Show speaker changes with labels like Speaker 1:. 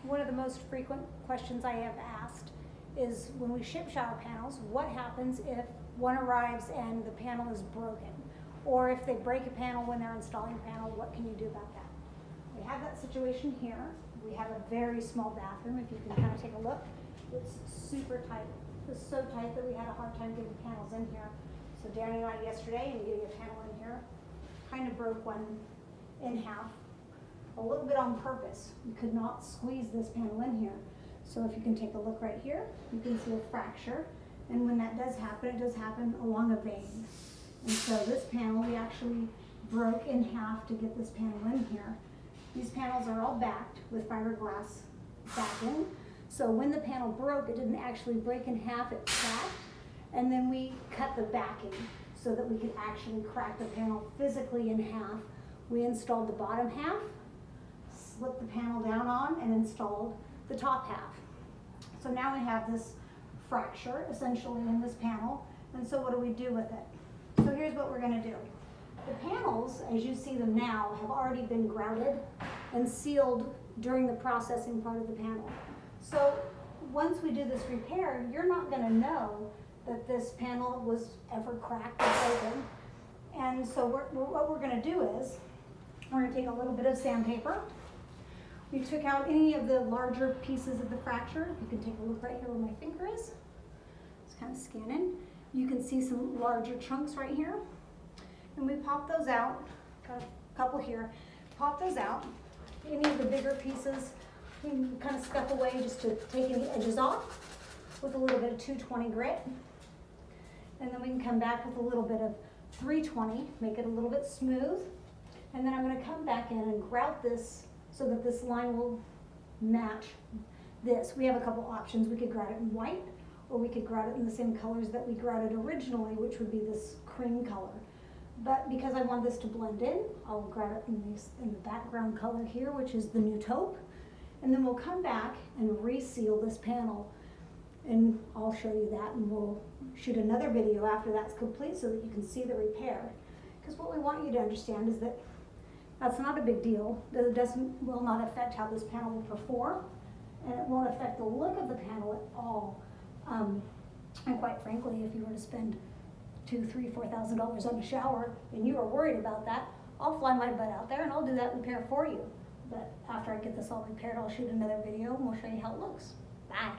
Speaker 1: One of the most frequent questions I have asked is when we ship shower panels, what happens if one arrives and the panel is broken? Or if they break a panel when they're installing a panel, what can you do about that? We have that situation here. We have a very small bathroom. If you can kind of take a look, it's super tight. It's so tight that we had a hard time getting panels in here. So Danny and I yesterday, and getting a panel in here, kind of broke one in half. A little bit on purpose. We could not squeeze this panel in here. So if you can take a look right here, you can see a fracture. And when that does happen, it does happen along a vein. And so this panel, we actually broke in half to get this panel in here. These panels are all backed with fiberglass backing. So when the panel broke, it didn't actually break in half, it cracked. And then we cut the backing so that we could actually crack the panel physically in half. We installed the bottom half, slipped the panel down on, and installed the top half. So now we have this fracture essentially in this panel. And so what do we do with it? So here's what we're going to do. The panels, as you see them now, have already been grouted and sealed during the processing part of the panel. So once we do this repair, you're not going to know that this panel was ever cracked or broken. And so what we're going to do is we're going to take a little bit of sandpaper. We took out any of the larger pieces of the fracture. You can take a look right here where my finger is. It's kind of scanning. You can see some larger chunks right here. And we pop those out. Got a couple here. Pop those out. Any of the bigger pieces, we can kind of scuff away just to take any edges off with a little bit of 220 grit. And then we can come back with a little bit of 320, make it a little bit smooth. And then I'm going to come back in and grout this so that this line will match this. We have a couple options. We could grout it in white, or we could grout it in the same colors that we grouted originally, which would be this cream color. But because I want this to blend in, I'll grout it in the background color here, which is the new taupe. And then we'll come back and reseal this panel. And I'll show you that, and we'll shoot another video after that's complete so that you can see the repair. Because what we want you to understand is that that's not a big deal. It will not affect how this panel will perform, and it won't affect the look of the panel at all. And quite frankly, if you were to spend $2,000, $3,000, $4,000 on a shower and you are worried about that, I'll fly my butt out there and I'll do that repair for you. But after I get this all repaired, I'll shoot another video and we'll show you how it looks. Bye.